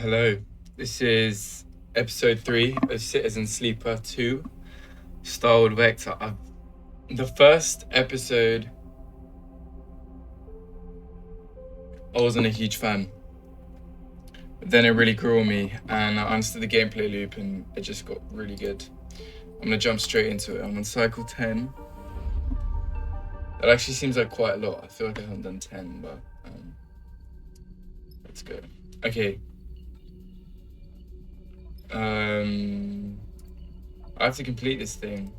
Hello, this is episode 3 of Citizen Sleeper 2, Starward Vector. The first episode, I wasn't a huge fan. But then it really grew on me, and I understood the gameplay loop, and it just got really good. I'm gonna jump straight into it. I'm on cycle 10. That actually seems like quite a lot. I feel like I haven't done 10, but let's go. Okay. I have to complete this thing.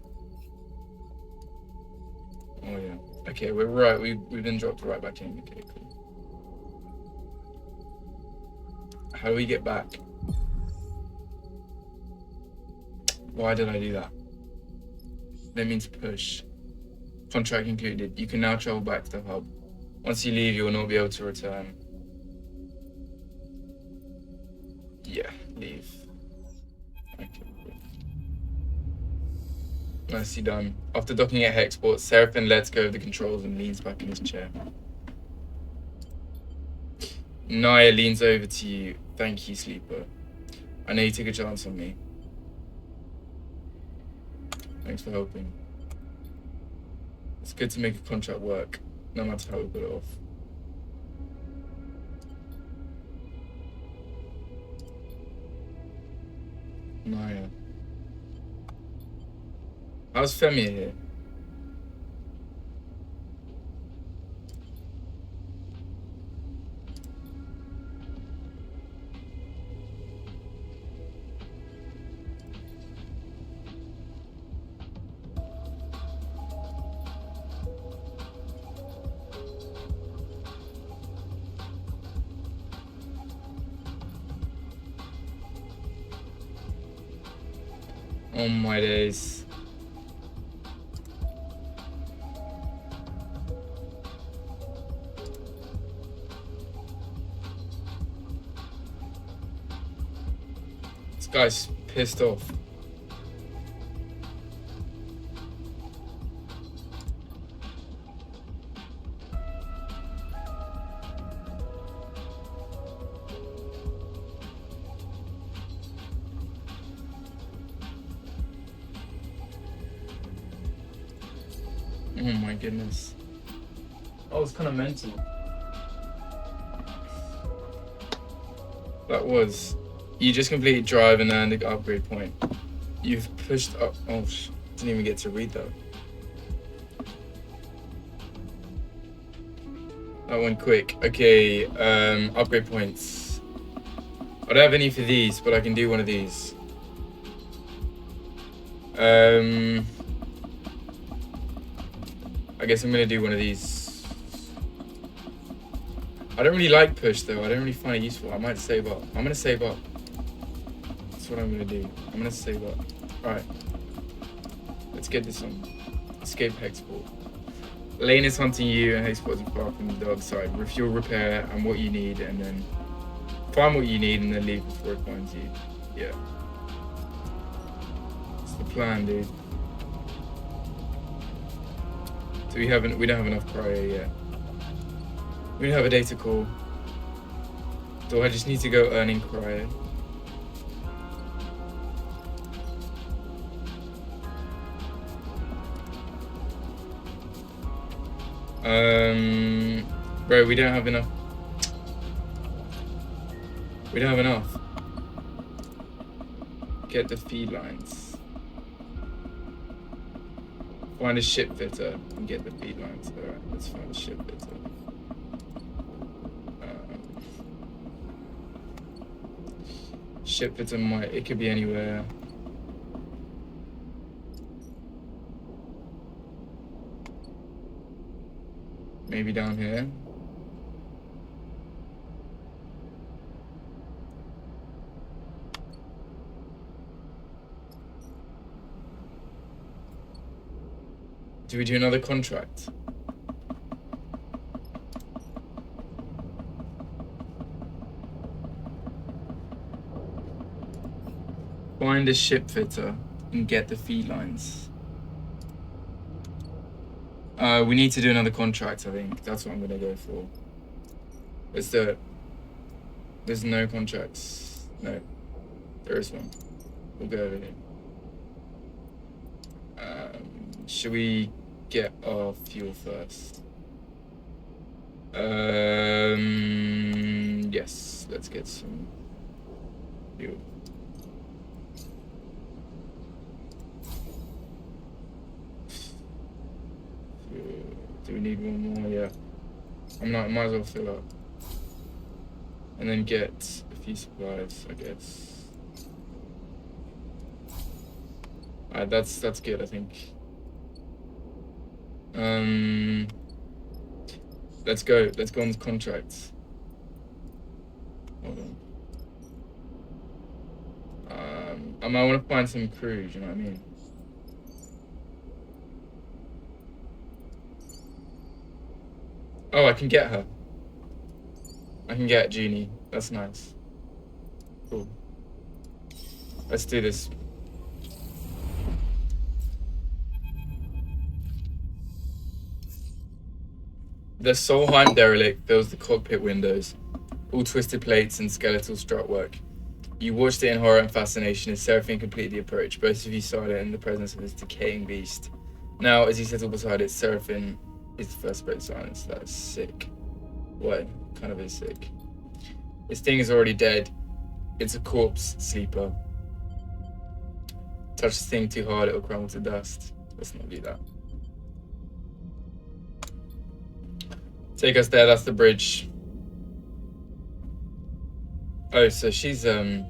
Oh yeah. Okay, we're right. We've been dropped right back in. Okay, cool. How do we get back? Why did I do that? That means push. Contract concluded. You can now travel back to the hub. Once you leave, you will not be able to return. Yeah, leave. Okay. Nicely done. After docking at Hexport, Seraphin lets go of the controls and leans back in his chair. Naya leans over to you. Thank you, Sleeper. I know you took a chance on me. Thanks for helping. It's good to make a contract work, no matter how we put it off. Naya. How's Femia here? Oh my days. This guy's pissed off. Oh my goodness. That was kind of mental. That was. You just completed drive and earned the upgrade point. You've pushed up. Oh, didn't even get to read that. That went quick. Okay, upgrade points. I don't have any for these, but I can do one of these. I guess I'm gonna do one of these. I don't really like push though. I don't really find it useful. I might save up. I'm gonna save up. That's what I'm gonna do. I'm gonna save up. Alright. Let's get this on. Escape Hexport. Lane is hunting you and Hexport is far from the other side. Refuel, repair, and what you need, and then find what you need and then leave before it finds you. Yeah. That's the plan, dude. So we don't have enough cryo yet. We don't have a data core. So I just need to go earning cryo. Bro, we don't have enough. We don't have enough. Get the feed lines. Find a ship fitter and get the feed lines. Alright, let's find a ship fitter. Ship fitter it could be anywhere. Maybe down here. Do we do another contract? Find a ship fitter and get the feed lines. We need to do another contract, I think. That's what I'm gonna go for. Let's do it. There's no contracts. No, there is one. We'll go over here. Should we get our fuel first? Yes, let's get some fuel. Do we need one more? Yeah. Might as well fill up. And then get a few supplies, I guess. Alright, that's good, I think. Let's go on the contracts. Hold on. I might want to find some crew, do you know what I mean? Oh, I can get her. I can get Jeannie. That's nice. Cool. Let's do this. The Solheim derelict fills the cockpit windows, all twisted plates and skeletal strutwork. You watched it in horror and fascination as Seraphine completed the approach, both of you silent in the presence of this decaying beast. Now, as you settle beside it, Seraphine is the first to break silence. That's sick. What? Kind of is sick. This thing is already dead. It's a corpse sleeper. Touch this thing too hard, it'll crumble to dust. Let's not do that. Take us there, that's the bridge. Oh, so she's a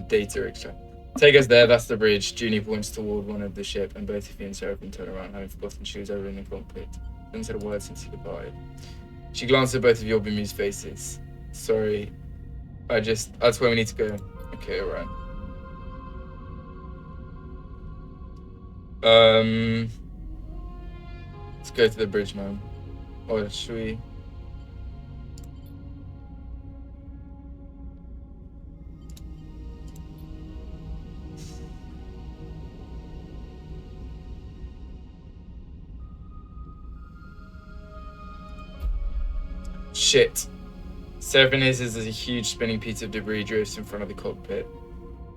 data extract. Take us there, that's the bridge. Junie points toward one of the ship, and both of you and Seraphine turn around, having forgotten she was over in the cockpit. Hasn't said a word since you goodbye. She glanced at both of your bemused faces. Sorry, that's where we need to go. Okay, alright. Let's go to the bridge, man. Or should we? Shit. Seraphine hisses as a huge spinning piece of debris drifts in front of the cockpit.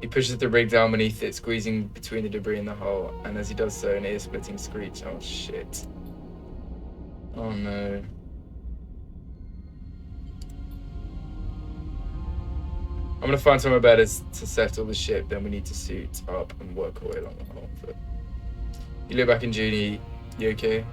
He pushes the rig down beneath it, squeezing between the debris and the hull, and as he does so, an ear-splitting screech. Oh shit. Oh no. I'm gonna find somewhere better to settle the ship, then we need to suit up and work our way along the hull. But you look back in Junie, you okay?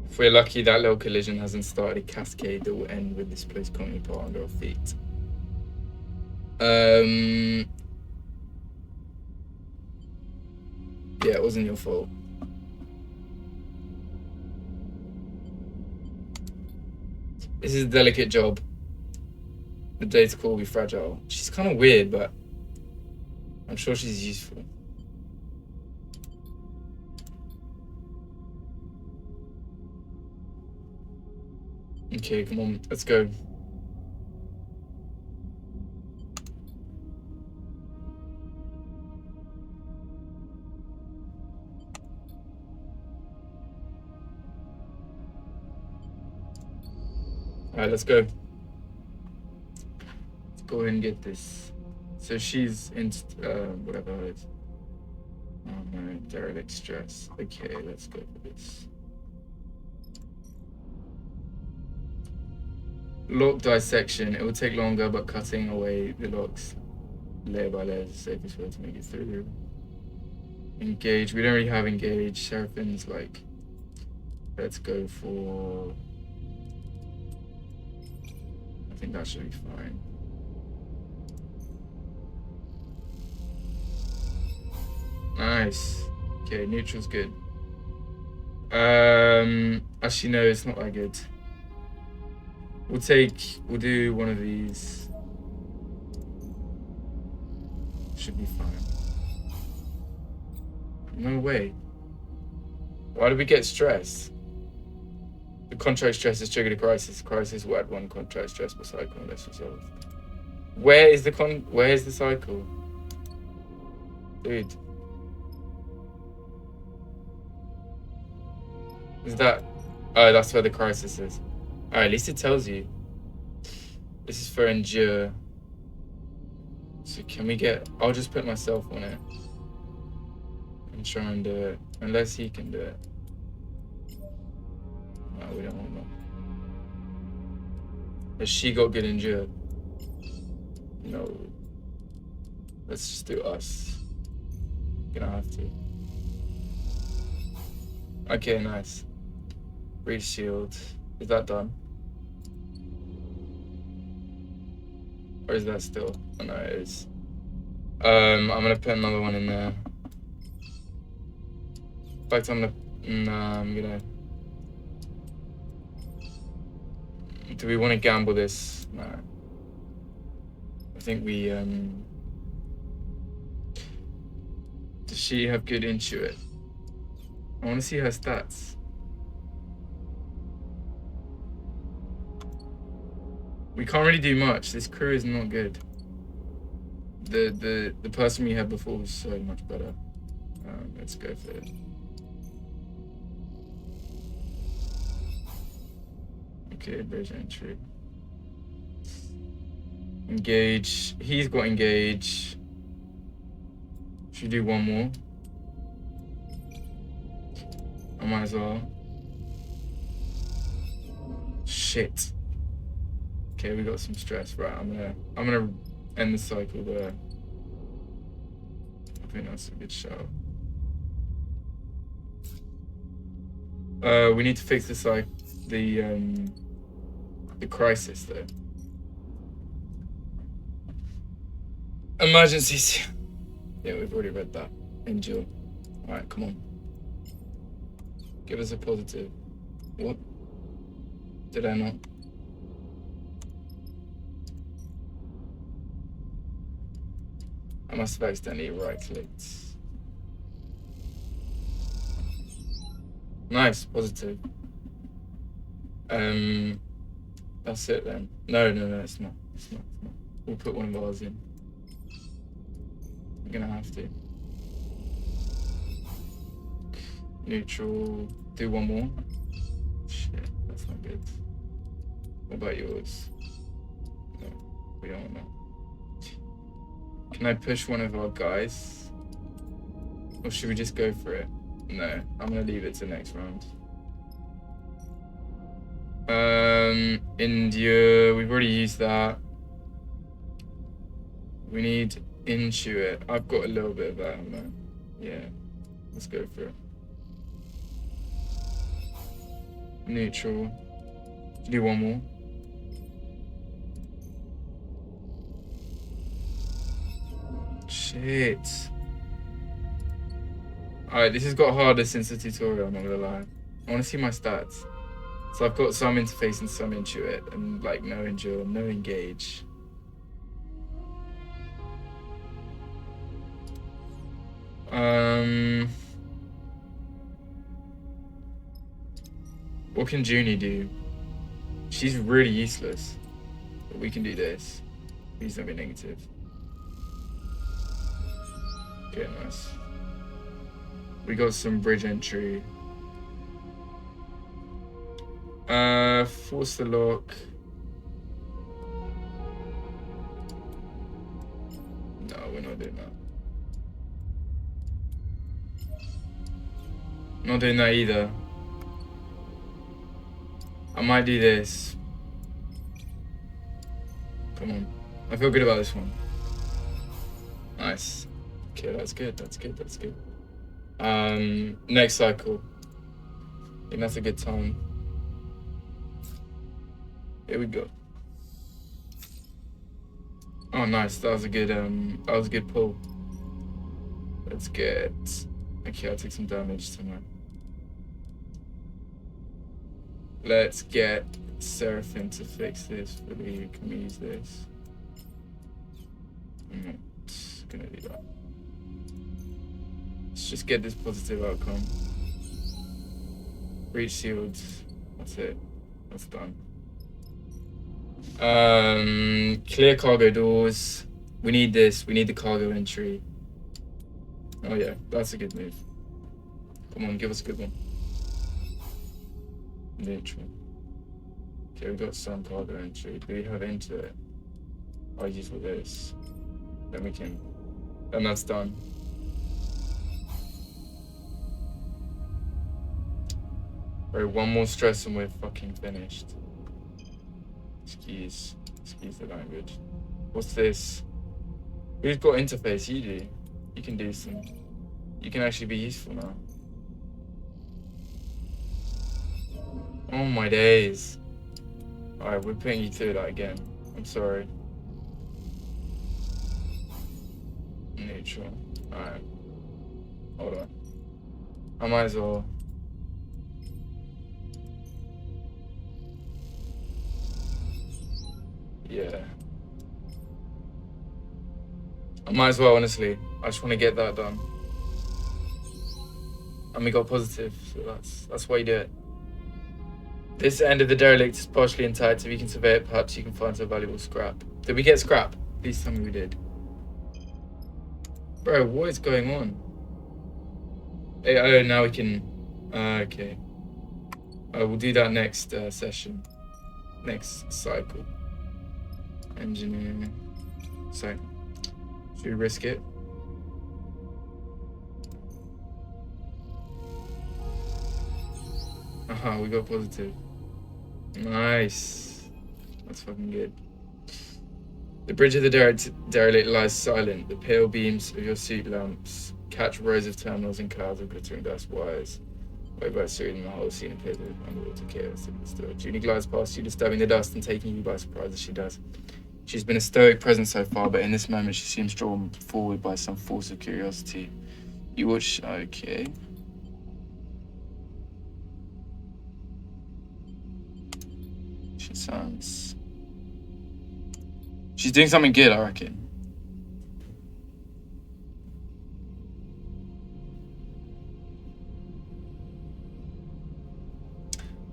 If we're lucky, that little collision hasn't started a cascade that will end with this place coming apart under our feet. Yeah, it wasn't your fault. This is a delicate job. The data core will be fragile. She's kind of weird, but I'm sure she's useful. Okay, come on, let's go. Alright, let's go. Let's go ahead and get this. So she's in, whatever it is. Oh no, derelict stress. Okay, let's go for this. Lock dissection. It will take longer, but cutting away the locks layer by layer is the safest way to make it through. Engage. We don't really have engage. Seraphine's like, let's go for. I think that should be fine. Nice. Okay, neutral's good. Actually, no, it's not that good. We'll do one of these. Should be fine. No way. Why did we get stressed? The contract stress has triggered a crisis. Crisis will add one contract stress per cycle unless resolved. Where's the cycle? Dude. Is that... Oh, that's where the crisis is. Alright, at least it tells you. This is for endure. So can we get... I'll just put myself on it. And try and do it. Unless he can do it. No, we don't want that. Has she got good endure? No. Let's just do us. Gonna have to. Okay, nice. Reach shield. Is that done? Or is that still? Oh no, it is. I'm gonna put another one in there. In fact, I'm gonna... Do we want to gamble this? No. I think we, Does she have good intuit? I want to see her stats. We can't really do much. This crew is not good. The person we had before was so much better. Let's go for it. Okay, bridge entry. Engage. He's got engage. Should we do one more? I might as well. Shit. Okay, we got some stress. Right, I'm gonna end the cycle there. I think that's a good shout. We need to fix the crisis though. Emergencies. Yeah, we've already read that. Endure. Alright, come on. Give us a positive. What? Did I not? I must have accidentally right-clicked. Nice, positive. That's it then. No, it's not. It's not. We'll put one of ours in. We're gonna have to. Neutral. Do one more. Shit, that's not good. What about yours? No, we don't want that. Can I push one of our guys? Or should we just go for it? No, I'm gonna leave it to next round. India, we've already used that. We need intuit. I've got a little bit of that, haven't I? Yeah, let's go for it. Neutral. Do one more. Shit. Alright, this has got harder since the tutorial, I'm not gonna lie. I wanna see my stats. So I've got some interface and some intuit, and like no endure, no engage. What can Junie do? She's really useless. But we can do this. Please don't be negative. Okay, nice. We got some bridge entry. Force the lock. No, we're not doing that. Not doing that either. I might do this. Come on. I feel good about this one. Nice. Okay, that's good. Next cycle. I think that's a good time. Here we go. Oh, nice. That was a good pull. Let's get... Okay, I'll take some damage somewhere. Let's get Seraphim to fix this. Can we use this? I'm not gonna do that. Let's just get this positive outcome. Reach shield. That's it. That's done. Clear cargo doors. We need this. We need the cargo entry. Oh yeah, that's a good move. Come on, give us a good one. Neutral. Okay, we got some cargo entry. Do we have into it? I'll use with this. Then we can. Then that's done. Right, one more stress and we're fucking finished. Excuse the language. What's this? Who's got interface? You do. You can do some. You can actually be useful now. Oh my days. Alright, we're putting you through that again. I'm sorry. Neutral. Alright. Hold on. I might as well. Yeah. I might as well, honestly. I just want to get that done. And we got positive, so that's why you do it. This end of the derelict is partially intact. If you can survey it, perhaps you can find some valuable scrap. Did we get scrap? Please tell me we did. Bro, what is going on? Hey, oh, now we can... okay. We'll do that next session. Next cycle. Engineer. So, should we risk it? Aha, we got positive. Nice. That's fucking good. The bridge of the derelict lies silent. The pale beams of your suit lamps catch rows of terminals and clouds of glittering dust wires. Way by soothing the whole scene appears with underwater chaos. Junie glides past you, disturbing the dust and taking you by surprise as she does. She's been a stoic presence so far, but in this moment she seems drawn forward by some force of curiosity. You watch... okay. She sounds... she's doing something good, I reckon.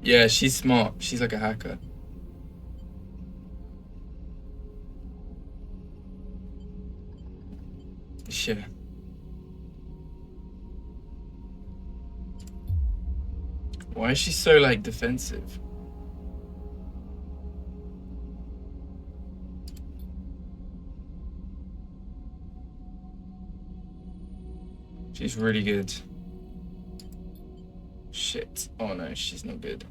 Yeah, she's smart. She's like a hacker. Yeah. Why is she so, like, defensive? She's really good. Shit. Oh no, she's not good.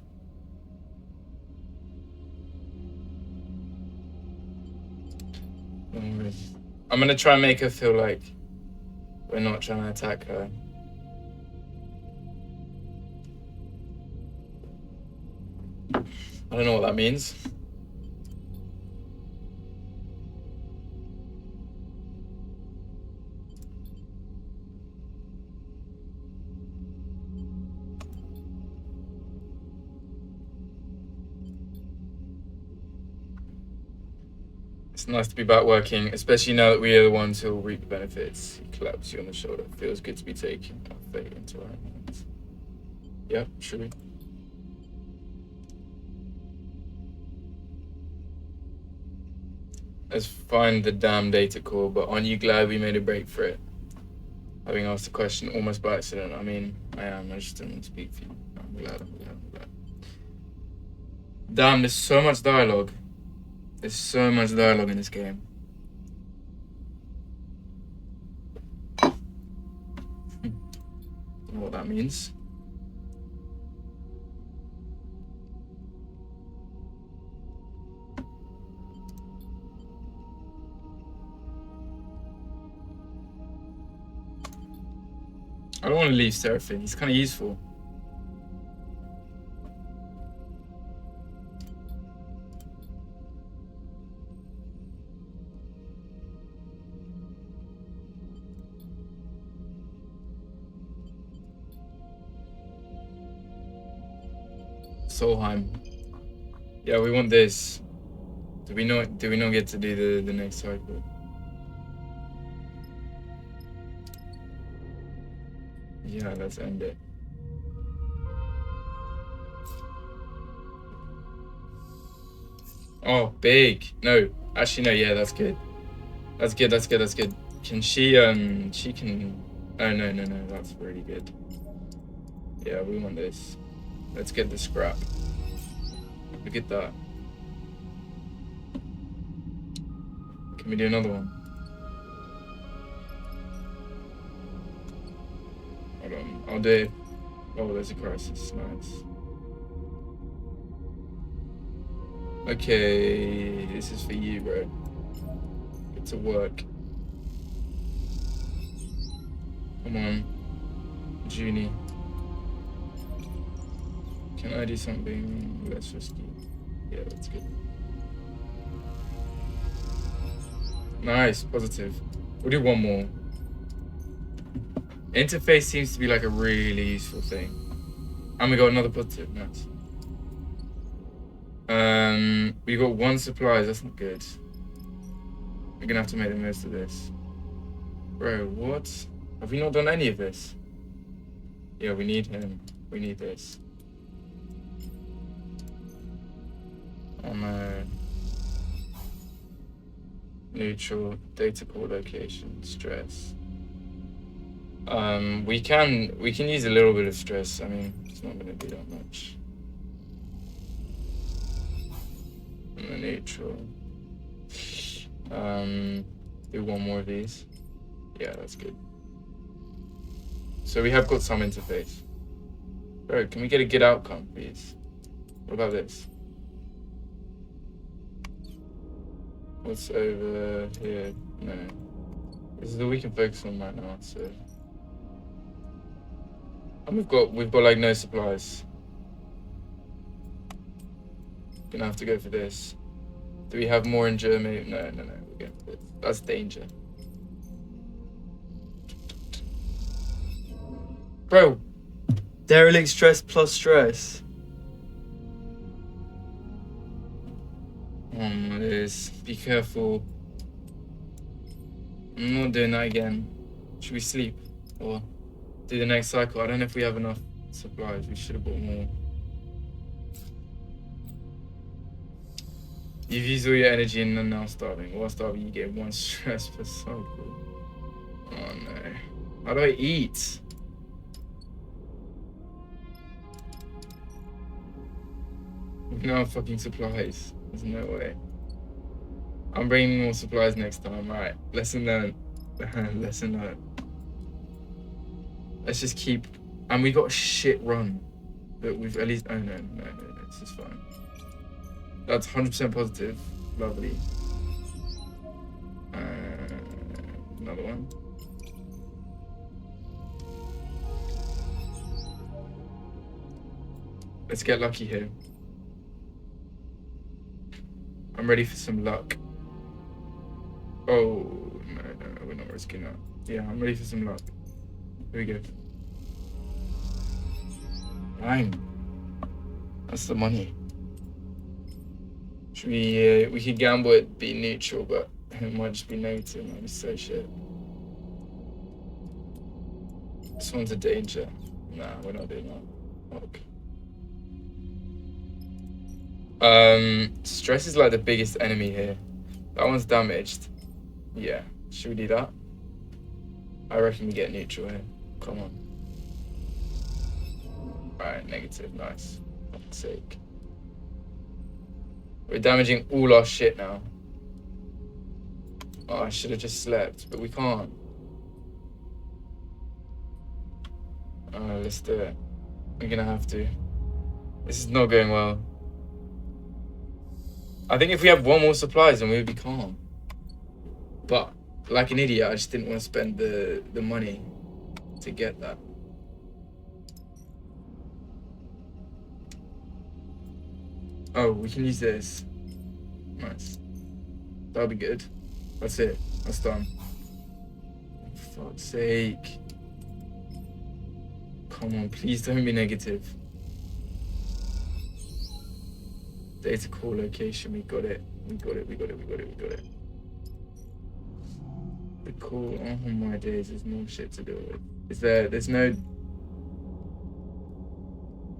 I'm gonna try and make her feel like we're not trying to attack her. I don't know what that means. It's nice to be back working, especially now that we are the ones who will reap the benefits. He claps you on the shoulder. Feels good to be taking our fate into our own hands. Yep, true. Let's find the damn data core, but aren't you glad we made a break for it? Having asked the question almost by accident. I mean, I am. I just didn't want to speak for you. I'm glad. Damn, there's so much dialogue. There's so much dialogue in this game. Don't know what that means. I don't want to leave Seraphim. He's kind of useful. Solheim. Yeah, we want this. Do we not get to do the next cycle? Yeah, let's end it. Oh, big. No, actually, no. Yeah, that's good. That's good. That's good. That's good. Can she? She can. Oh no, no, no. That's really good. Yeah, we want this. Let's get the scrap. Look at that. Can we do another one? Hold on. I'll do it. Oh, there's a crisis. Nice. Okay, this is for you, bro. Get to work. Come on, Junie. Can I do something less risky? Yeah, that's good. Nice, positive. We'll do one more. Interface seems to be like a really useful thing. And we got another positive. Nice. We got one supplies. That's not good. We're gonna have to make the most of this. Bro, what? Have we not done any of this? Yeah, we need him. We need this. Oh no. Neutral, data core location, stress. We can use a little bit of stress. I mean, it's not gonna do that much. And the neutral. Do one more of these. Yeah, that's good. So we have got some interface. Bro, can we get a good outcome, please? What about this? What's over here? No. This is all we can focus on right now, so. And we've got like no supplies. Gonna have to go for this. Do we have more in Germany? No, no, no. We're going for this. That's danger. Bro, derelict stress plus stress. It is. Be careful. I'm not doing that again. Should we sleep or do the next cycle? I don't know if we have enough supplies. We should have bought more. You've used all your energy and are now starving. While starving, you get 1 stress per cycle. Oh no. How do I eat? No fucking supplies. There's no way. I'm bringing more supplies next time. Alright, lesson learned. Lesson learned. Let's just keep. And we got a shit run. But we've at least. Oh no, no, no, no. This is fine. That's 100% positive. Lovely. Another one. Let's get lucky here. I'm ready for some luck. Oh, no, no, we're not risking that. Yeah, I'm ready for some luck. Here we go. Bang. That's the money. Should we could gamble it be neutral, but it might just be negative. Might be so shit. This one's a danger. Nah, we're not doing that. Okay. Stress is like the biggest enemy here. That one's damaged. Yeah. Should we do that? I reckon we get neutral here. Come on. Alright, negative. Nice. For fuck's sake. We're damaging all our shit now. Oh, I should have just slept, but we can't. Let's do it. We're gonna have to. This is not going well. I think if we have one more supplies, then we would be calm. But, like an idiot, I just didn't want to spend the money to get that. Oh, we can use this. Nice. That'll be good. That's it. That's done. For fuck's sake. Come on, please don't be negative. Data core location, we got it. We got it, we got it, we got it, we got it. The core, oh my days, there's more shit to do with. There's no...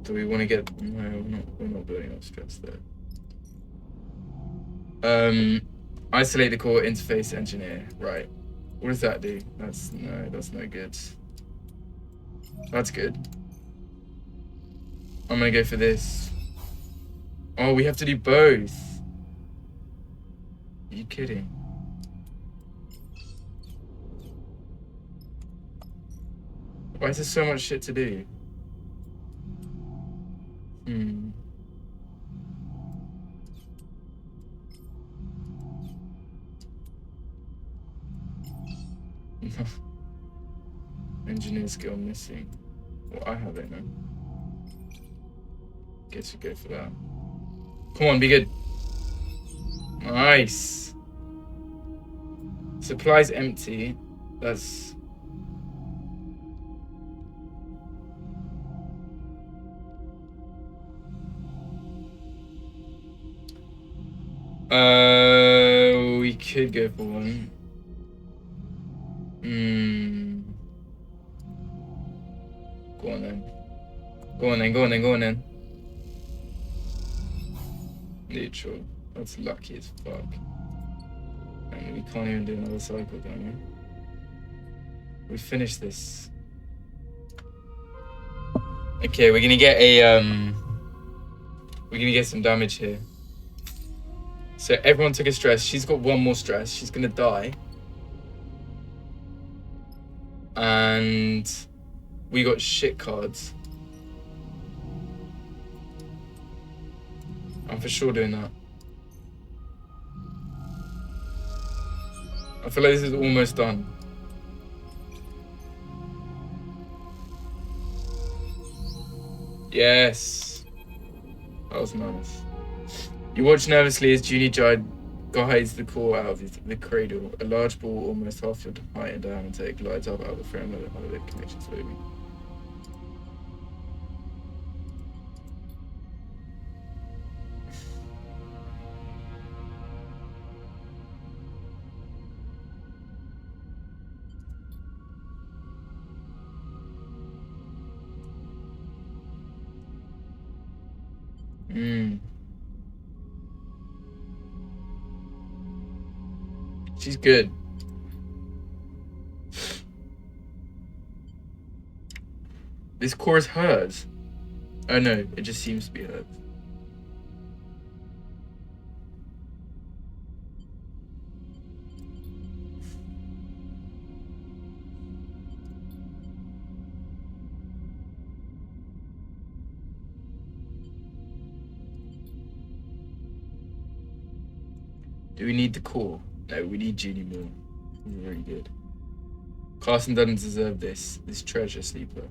Do we want to get... No, we're not building up stress there. Isolate the core interface engineer. Right. What does that do? That's no good. That's good. I'm gonna go for this. Oh, we have to do both. Are you kidding? Why is there so much shit to do? Engineer skill missing. Well, I have it now. Guess we go for that. Come on, be good. Nice. Supplies empty. That's... we could go for one. Go on then. Go on then. Neutral. That's lucky as fuck. And we can't even do another cycle, can we? We finished this. Okay, we're gonna get a we're gonna get some damage here. So everyone took a stress. She's got one more stress. She's gonna die. And we got shit cards. I'm for sure doing that. I feel like this is almost done. Yes. That was nice. You watch nervously as Junie guides the core out of the cradle. A large ball, almost half your height in diameter, glides up out of the frame of the connection slowly. She's good. This core is hers. Oh no, it just seems to be hers. Do we need the core? No, we need Junie more. Very good. Carson doesn't deserve this treasure sleeper.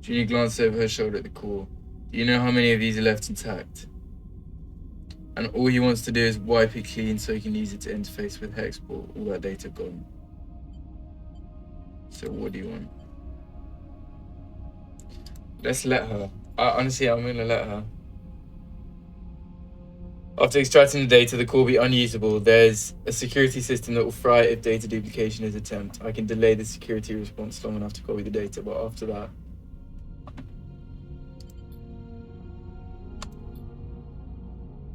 Junie glanced over her shoulder at the core. Do you know how many of these are left intact? And all he wants to do is wipe it clean so he can use it to interface with Hexport. All that data gone. So what do you want? Let's let her. Honestly, I'm gonna let her. After extracting the data, the core will be unusable. There's a security system that will fry it if data duplication is attempted. I can delay the security response long enough to copy the data, but after that...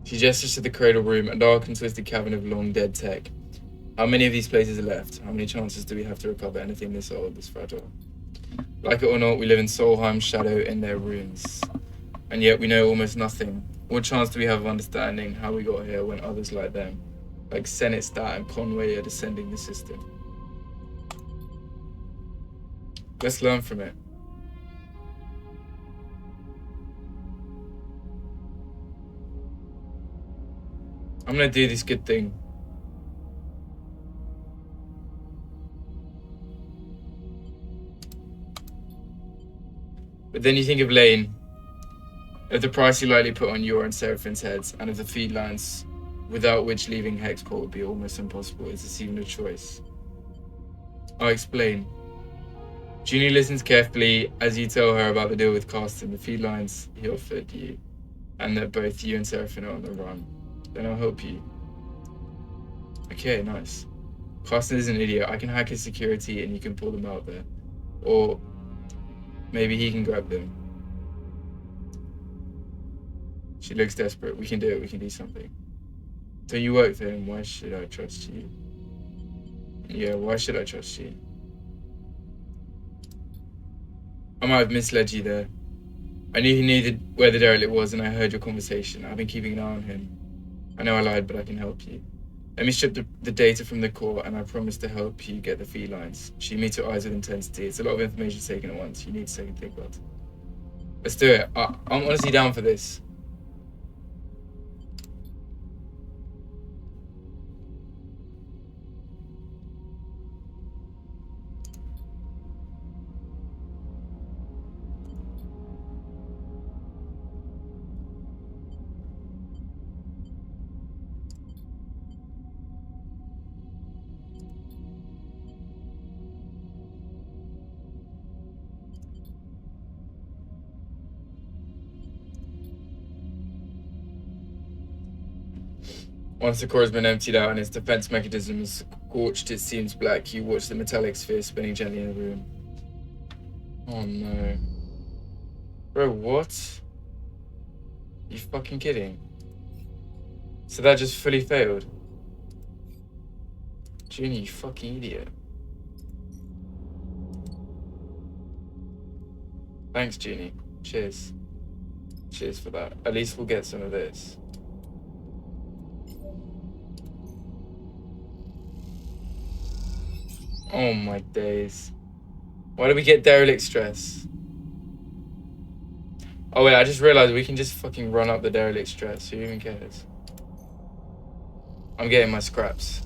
She gestures to the cradle room, a dark and twisted cavern of long dead tech. How many of these places are left? How many chances do we have to recover anything this old, this fragile? Like it or not, we live in Solheim's shadow in their ruins. And yet we know almost nothing. What chance do we have of understanding how we got here when others like them, like Senate Stat and Conway, are descending the system? Let's learn from it. I'm gonna do this good thing. But then you think of Lane, of the price you likely put on your and Seraphin's heads, and of the feed lines without which leaving Hexport would be almost impossible. Is this even a choice? I'll explain. Junie listens carefully as you tell her about the deal with Carsten, the feed lines he offered you, and that both you and Seraphin are on the run. Then I'll help you. Okay, nice. Carsten is an idiot. I can hack his security and you can pull them out there. Or maybe he can grab them. She looks desperate. We can do it. We can do something. Don't you work for him? Why should I trust you? Yeah, why should I trust you? I might have misled you there. I knew he knew where the derelict was, and I heard your conversation. I've been keeping an eye on him. I know I lied, but I can help you. Let me strip the data from the core, and I promise to help you get the felines. She meets your eyes with intensity. It's a lot of information taken at once. You need to take and think about it. Let's do it. I'm honestly down for this. Once the core has been emptied out and its defense mechanism is scorched, it seems black. You watch the metallic sphere spinning gently in the room. Oh no. Bro, what? You fucking kidding? So that just fully failed? Junie, you fucking idiot. Thanks, Junie. Cheers. Cheers for that. At least we'll get some of this. Oh my days. Why did we get derelict stress? Oh wait, I just realized we can just fucking run up the derelict stress. Who even cares? I'm getting my scraps.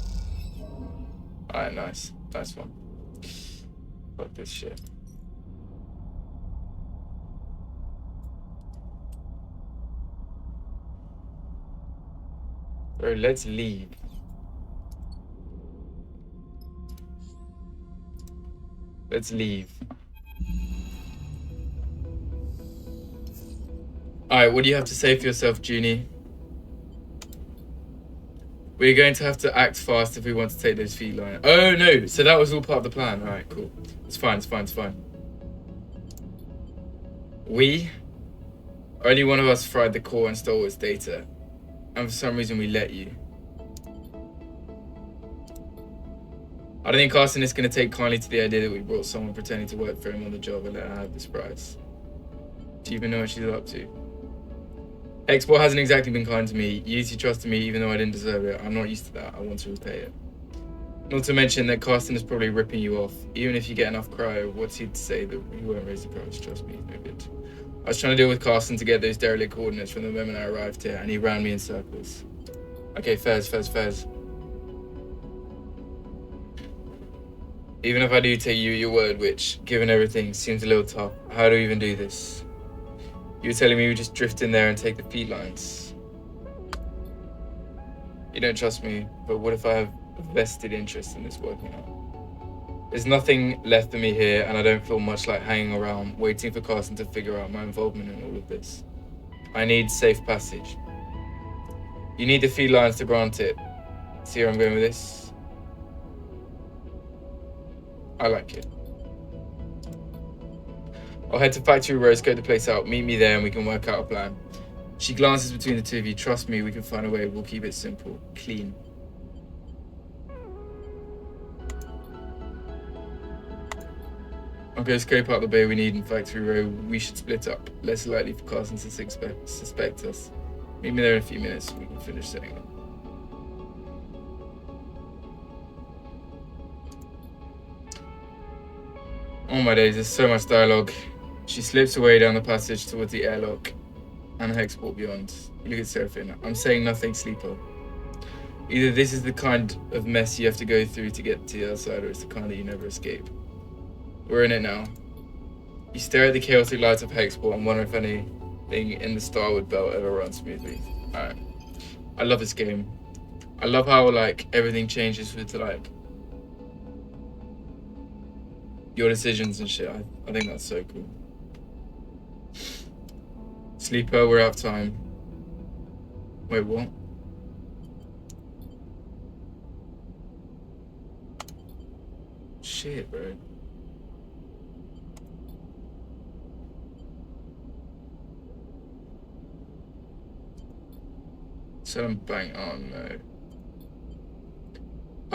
Alright, nice. Nice one. Fuck this shit. Bro, let's leave. Let's leave. Alright, what do you have to say for yourself, Junie? We're going to have to act fast if we want to take those felines. Oh no, so that was all part of the plan. Alright, cool. It's fine, it's fine, it's fine. Only one of us fried the core and stole its data. And for some reason we let you. I don't think Carson is going to take kindly to the idea that we brought someone pretending to work for him on the job and let her have this prize. Do you even know what she's up to? Export hasn't exactly been kind to me. Yuzi trusted me even though I didn't deserve it. I'm not used to that. I want to repay it. Not to mention that Carson is probably ripping you off. Even if you get enough cryo, what's he to say that he won't raise the price? Trust me, no good. I was trying to deal with Carson to get those derelict coordinates from the moment I arrived here, and he ran me in circles. Okay, Fez. Even if I do take you at your word, which, given everything, seems a little tough, how do we even do this? You were telling me we just drift in there and take the felines. You don't trust me, but what if I have a vested interest in this working out? There's nothing left for me here, and I don't feel much like hanging around, waiting for Carson to figure out my involvement in all of this. I need safe passage. You need the felines to grant it. See where I'm going with this? I like it. I'll head to Factory Row, scope the place out. Meet me there and we can work out a plan. She glances between the two of you. Trust me, we can find a way. We'll keep it simple. Clean. I'll go scope out the bay we need in Factory Row. We should split up. Less likely for Carson to suspect us. Meet me there in a few minutes. We can finish setting up. Oh my days, there's so much dialogue. She slips away down the passage towards the airlock and the hexport beyond. You look at Seraphine. I'm saying nothing, Sleeper. Either this is the kind of mess you have to go through to get to the other side, or it's the kind that you never escape. We're in it now. You stare at the chaotic lights of hexport and wonder if anything in the Starward belt ever runs smoothly. Alright. I love this game. I love how, like, everything changes with, like, your decisions and shit. I think that's so cool. Sleeper, we're out of time. Wait, what? Shit, bro. So I'm bang. Oh no.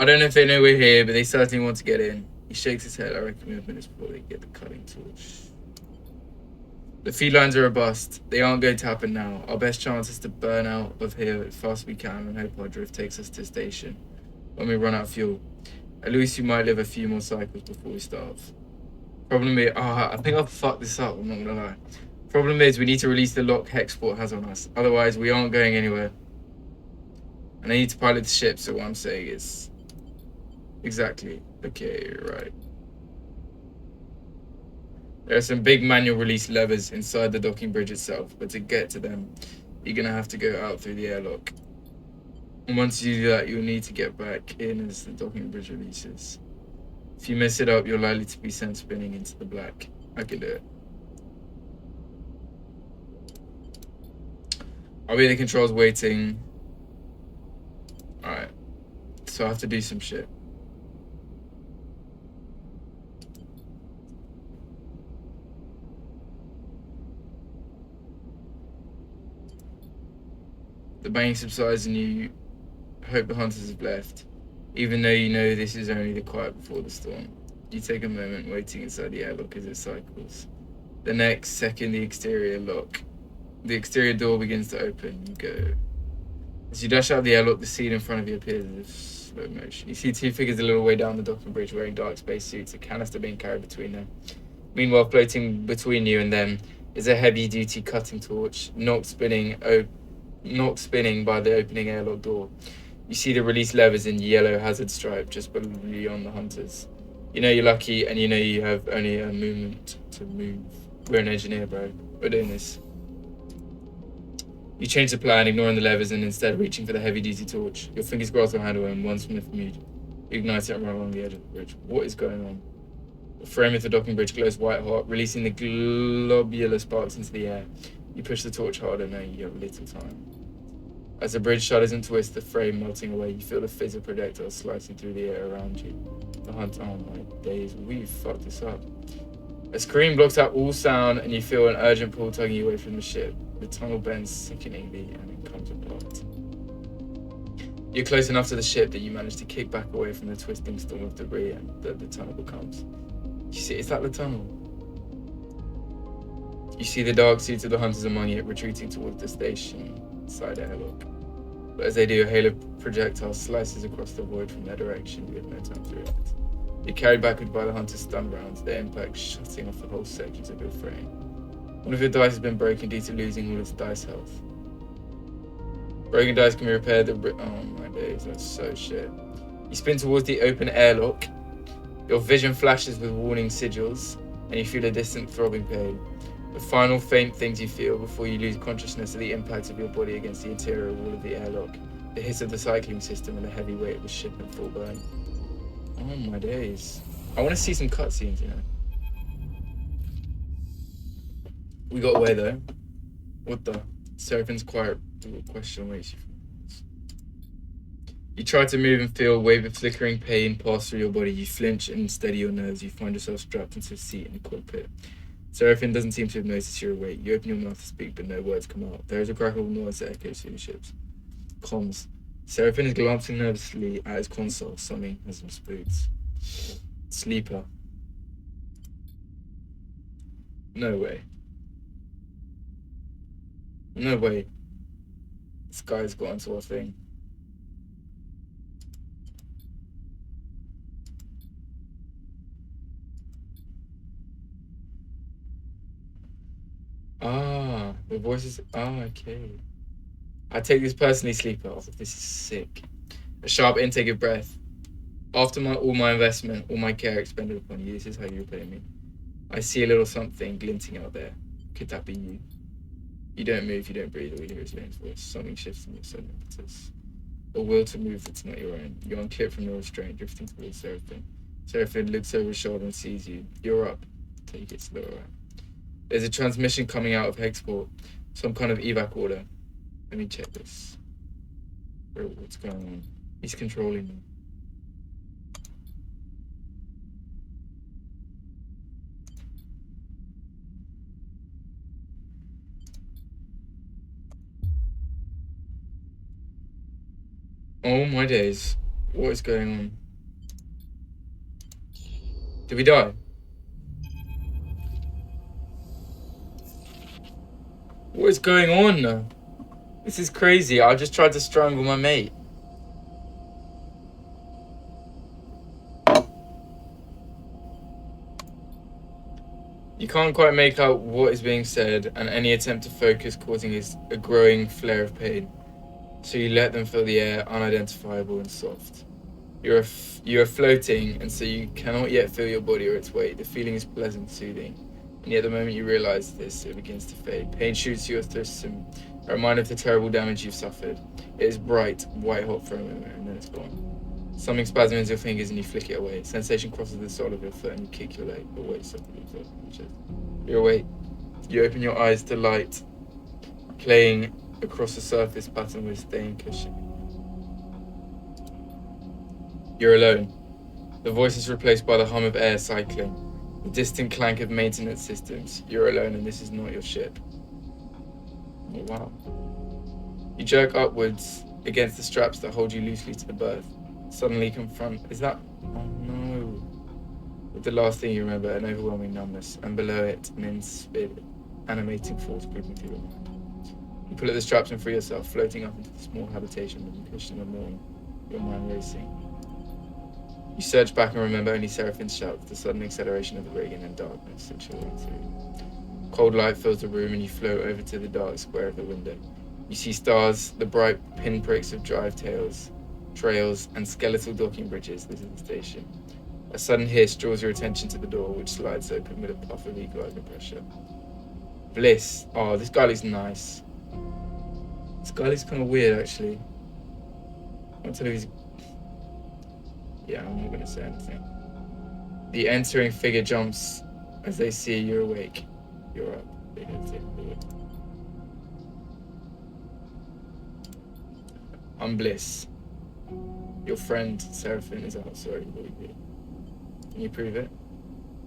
I don't know if they know we're here, but they certainly want to get in. He shakes his head. I reckon we have minutes before they get the cutting torch. The felines are a bust. They aren't going to happen now. Our best chance is to burn out of here as fast as we can and hope our drift takes us to the station when we run out of fuel. At least we might live a few more cycles before we starve. Problem is, I think I'll fuck this up, I'm not gonna lie. Problem is, we need to release the lock Hexport has on us. Otherwise, we aren't going anywhere. And I need to pilot the ship, so what I'm saying is... Exactly. Okay, right. There are some big manual release levers inside the docking bridge itself, but to get to them, you're gonna have to go out through the airlock. And once you do that, you'll need to get back in as the docking bridge releases. If you mess it up, you're likely to be sent spinning into the black. I can do it. I'll be in the controls waiting. Alright. So I have to do some shit. The banging subsides and you hope the hunters have left. Even though you know this is only the quiet before the storm. You take a moment waiting inside the airlock as it cycles. The next second, the exterior door begins to open. You go. As you dash out of the airlock, the scene in front of you appears as if slow motion. You see two figures a little way down the docking bridge wearing dark space suits, a canister being carried between them. Meanwhile, floating between you and them is a heavy-duty cutting torch, knocked spinning by the opening airlock door. You see the release levers in yellow hazard stripe just beyond the hunters. You know you're lucky, and you know you have only a moment to move. We're an engineer, bro. We're doing this. You change the plan, ignoring the levers and instead reaching for the heavy-duty torch. Your fingers grasp the handle and one swift move. You ignite it and run along the edge of the bridge. What is going on? The frame of the docking bridge glows white-hot, releasing the globular sparks into the air. You push the torch harder, knowing you have little time. As the bridge shudders and twists, the frame melting away, you feel the fizz of projectiles slicing through the air around you. The hunt, oh my days, we've fucked this up. A scream blocks out all sound, and you feel an urgent pull tugging you away from the ship. The tunnel bends sickeningly, and it comes apart. You're close enough to the ship that you manage to kick back away from the twisting storm of debris and that the tunnel becomes. You see, is that the tunnel? You see the dark suits of the hunters among it retreating towards the station side airlock. But as they do, a hail of projectiles slices across the void from their direction. You have no time to react. You're carried backward by the hunter's stun rounds, their impact shutting off the whole sections of your frame. One of your dice has been broken due to losing all its dice health. Broken dice can be repaired. Oh my days, that's so shit. You spin towards the open airlock. Your vision flashes with warning sigils, and you feel a distant throbbing pain. The final faint things you feel before you lose consciousness are the impact of your body against the interior wall of the airlock, the hiss of the cycling system, and the heavy weight of the ship in full burn. Oh my days. I want to see some cutscenes, you know. We got away though. What the? Seraphine's quiet question waits you. You try to move and feel a wave of flickering pain pass through your body. You flinch and steady your nerves. You find yourself strapped into a seat in the cockpit. Seraphine doesn't seem to have noticed you're awake. You open your mouth to speak, but no words come out. There is a crackle of noise that echoes through the ships. Comms. Seraphine is glancing nervously at his console. Something has him spooked. Sleeper. No way. No way. This guy's got into a thing. Ah, the voices. Ah, okay. I take this personally, Sleeper. Oh, this is sick. A sharp intake of breath. After all my investment, all my care expended upon you, this is how you repay me. I see a little something glinting out there. Could that be you? You don't move, you don't breathe, all you hear is Lane's voice. Something shifts in your sudden impetus. A will to move that's not your own. You're unclipped from the restraint, drifting towards Seraphine. Seraphine looks over his shoulder and sees you. You're up. Take it slower. There's a transmission coming out of Hexport. Some kind of evac order. Let me check this. What's going on? He's controlling me. Oh my days. What is going on? Did we die? What is going on? This is crazy. I just tried to strangle my mate. You can't quite make out what is being said, and any attempt to focus causing a growing flare of pain. So you let them fill the air, unidentifiable and soft. You are floating, and so you cannot yet feel your body or its weight. The feeling is pleasant, soothing. And yet the moment you realise this, it begins to fade. Pain shoots through your system, a reminder of the terrible damage you've suffered. It is bright, white-hot for a moment, and then it's gone. Something spasms your fingers and you flick it away. Sensation crosses the sole of your foot and you kick your leg. Your weight suddenly absorbs. You're awake. You open your eyes to light playing across the surface pattern with staying cushion. You're alone. The voice is replaced by the hum of air cycling, the distant clank of maintenance systems. You're alone and this is not your ship. Oh, wow. You jerk upwards against the straps that hold you loosely to the berth. Suddenly confront... Is that... Oh no. With the last thing you remember, an overwhelming numbness, and below it, an inspired, animating force creeping through your mind. You pull at the straps and free yourself, floating up into the small habitation with the cushion of morning, your mind racing. You search back and remember only Seraphine's shouts, the sudden acceleration of the rig, and then darkness and chilling through. Cold light fills the room and you float over to the dark square of the window. You see stars, the bright pinpricks of drive trails, and skeletal docking bridges. This is the station. A sudden hiss draws your attention to the door, which slides open with a puff of equalizer pressure. Bliss. Oh, this guy looks nice. This guy looks kind of weird, actually. I want to know if he's... Yeah, I'm not going to say anything. The entering figure jumps as they see you're awake. You're up. They don't take forward. I'm Bliss. Your friend, Seraphine, is out. Sorry, can you prove it?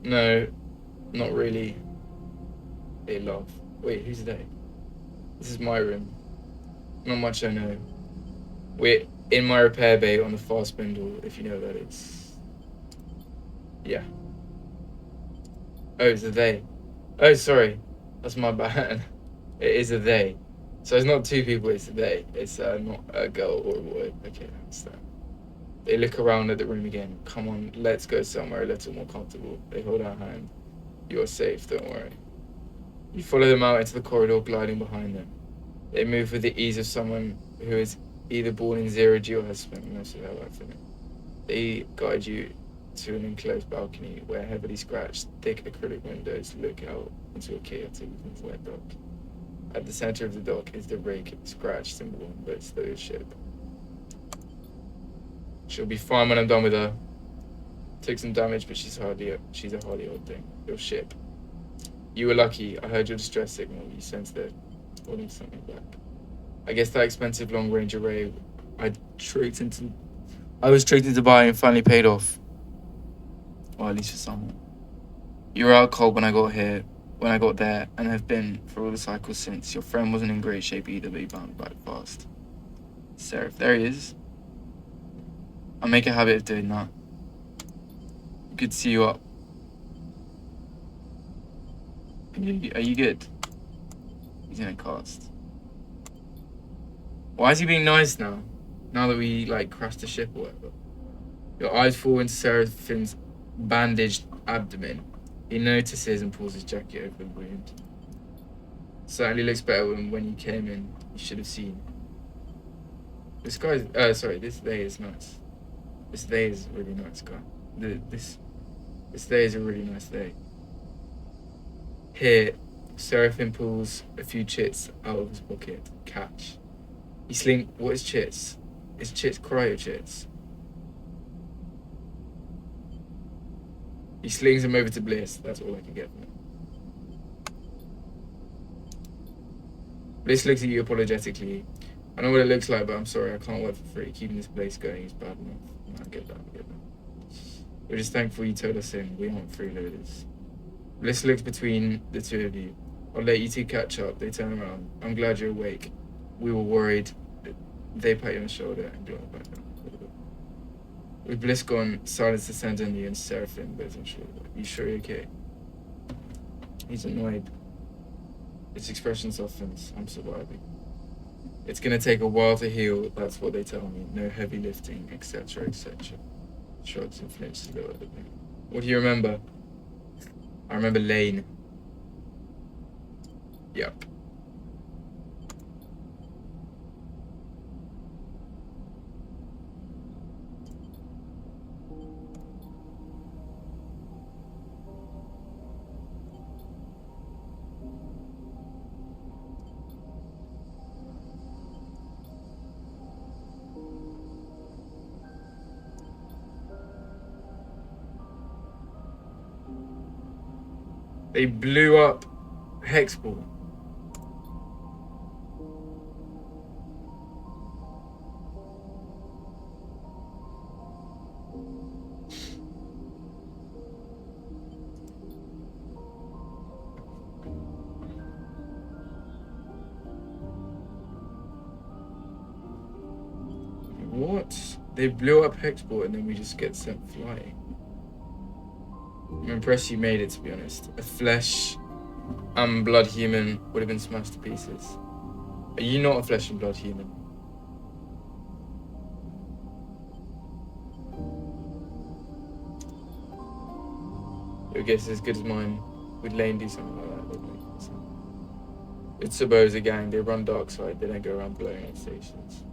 No, not really. They laugh. Wait, who's they? This is my room. Not much I know. We're in my repair bay on the far spindle, if you know what that is. Yeah. Oh, it's a they. Oh, sorry. That's my bad. It is a they. So it's not two people, it's a they. It's not a girl or a boy. Okay, I understand. They look around at the room again. Come on, let's go somewhere a little more comfortable. They hold our hand. You're safe, don't worry. You follow them out into the corridor, gliding behind them. They move with the ease of someone who is either born in 0G or has spent most of their life in it. They guide you to an enclosed balcony where heavily scratched, thick acrylic windows look out into a chaotic wet dock. At the center of the dock is the rig, scratched and worn, but still a ship. She'll be fine when I'm done with her. Took some damage, but she's a hardy old thing. Your ship. You were lucky. I heard your distress signal. You sensed it. Holding something back. I guess that expensive long-range array I was tricked into buying and finally paid off. Or at least for someone. You were out cold when I got there, and have been for all the cycles since. Your friend wasn't in great shape either, but he bounced back fast. Seraph, there he is. I'll make a habit of doing that. Good to see you up. Are you good? He's in a cast. Why is he being nice now? Now that we, crashed the ship or whatever. Your eyes fall into Seraphine's bandaged abdomen. He notices and pulls his jacket over the wound. Certainly looks better than when you came in. You should have seen. This day is nice. This day is a really nice guy. This day is a really nice day. Here, Seraphine pulls a few chits out of his pocket. Catch. What is chits? Is chits cryo chits? He slings them over to Bliss. That's all I can get from him. Bliss looks at you apologetically. I know what it looks like, but I'm sorry, I can't work for free. Keeping this place going is bad enough. I get that. We're just thankful you told us in. We aren't freeloaders. Bliss looks between the two of you. I'll let you two catch up. They turn around. I'm glad you're awake. We were worried. They pat you on the shoulder and glance back down. With Bliss gone, silence descends on you and Seraphim goes on shoulder. You sure you're okay? He's annoyed. His expression softens. I'm surviving. It's gonna take a while to heal, that's what they tell me. No heavy lifting, etc., etc. Shrugs and flinches a little bit. What do you remember? I remember Lane. Yep. They blew up Hexball. What? They blew up Hexball and then we just get sent flying. I'm impressed you made it, to be honest. A flesh and blood human would have been smashed to pieces. Are you not a flesh and blood human? Your guess is as good as mine. Would Lane do something like that? It's Sabo's a gang. They run dark side. They don't go around blowing up stations.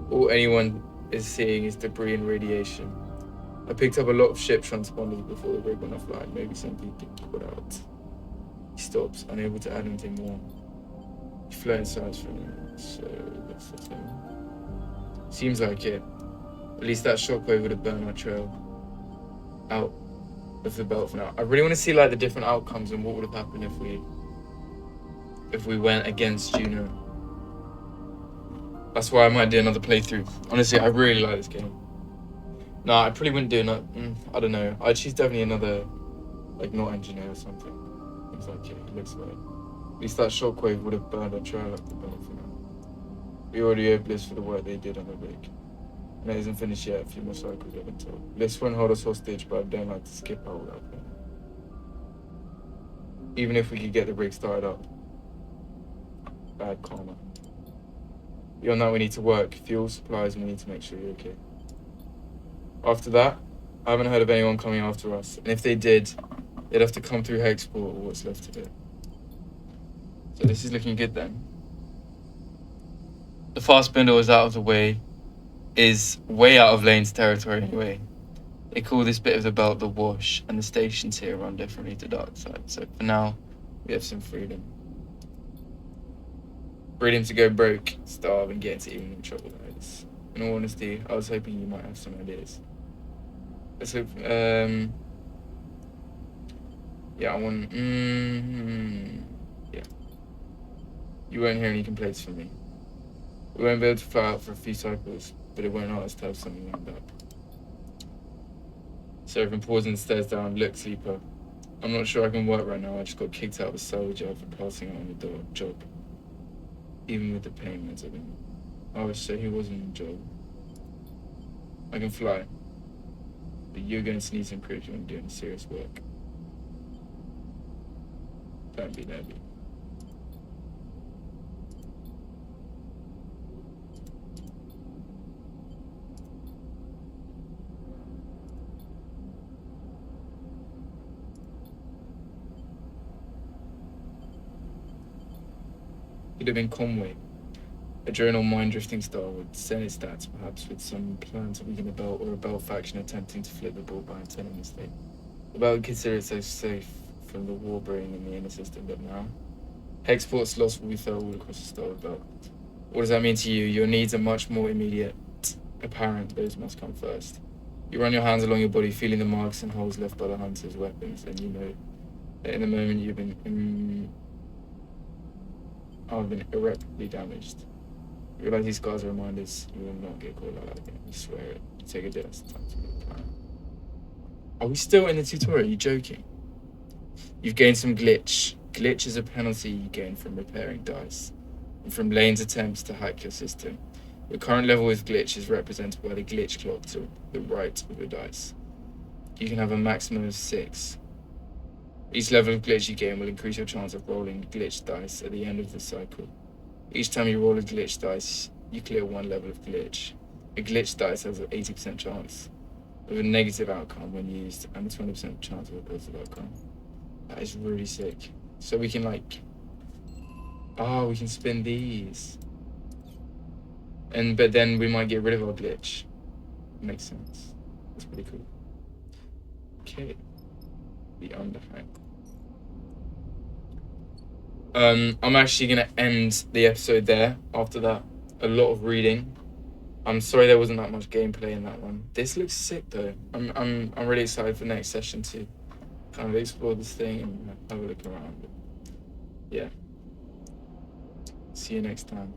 All anyone is seeing is debris and radiation. I picked up a lot of ship transponders before the rig went offline. Maybe some people put out. He stops, unable to add anything more. He floated inside for a minute, so that's the thing. Seems like it. At least that shockwave would have burned our trail out of the belt for now. I really want to see like the different outcomes and what would have happened if we went against Juno. That's why I might do another playthrough. Honestly, I really like this game. No, I probably wouldn't do another. I don't know. I'd choose definitely another, like, not engineer or something. Looks like it looks like. At least that shockwave would have burned our trail up the belt for now. We already owe Bliss for the work they did on the rig. And it isn't finished yet. A few more cycles I've been told. Bliss won't hold us hostage, but I don't like to skip out without them. Even if we could get the rig started up. Bad karma. Beyond that, we need to work. Fuel, supplies, and we need to make sure you're okay. After that, I haven't heard of anyone coming after us. And if they did, they'd have to come through Hexport or what's left of it. So this is looking good then. The fast bindle is out of the way. Is way out of Lane's territory anyway. They call this bit of the belt the Wash, and the stations here run differently to Dark Side. So for now, we have some freedom. Freedom to go broke, starve, and get into even more trouble. In all honesty, I was hoping you might have some ideas. Let's hope. Yeah, I want. Yeah. You won't hear any complaints from me. We won't be able to fly out for a few cycles, but it won't hurt us to have something lined up. Seraphim pauses and stares down. Look, Sleeper. I'm not sure I can work right now. I just got kicked out of a salvage yard for passing out on the job. Even with the payments, I've been. Oh, so he wasn't in job. I can fly. But you're going to need some proof when doing serious work. Don't be nervy. Could have been Conway. A journal mind drifting Starward, Senate stats perhaps with some plan to weaken the belt or a belt faction attempting to flip the ball by intending mistake. The belt would consider it so safe from the war brain in the inner system, but now Hexport's loss will be felt all across the Starward belt. What does that mean to you? Your needs are much more immediate, apparent. Those must come first. You run your hands along your body, feeling the marks and holes left by the hunter's weapons, and you know that in the moment you've been irreparably damaged. You realize these scars are reminders you will not get caught like that again. You swear it. You take a day, that's the time to make a plan. Are we still in the tutorial? Are you joking? You've gained some glitch. Glitch is a penalty you gain from repairing dice and from Lane's attempts to hack your system. The current level with glitch is represented by the glitch clock to the right of the dice. You can have a maximum of 6. Each level of glitch you gain will increase your chance of rolling glitch dice at the end of the cycle. Each time you roll a glitch dice, you clear 1 level of glitch. A glitch dice has an 80% chance of a negative outcome when used, and a 20% chance of a positive outcome. That is really sick. So we can we can spin these. But then we might get rid of our glitch. Makes sense. That's pretty cool. Okay. The underhang. I'm actually gonna end the episode there. After that, a lot of reading. I'm sorry there wasn't that much gameplay in that one. This looks sick though. I'm really excited for the next session to kind of explore this thing and have a look around. Yeah. See you next time.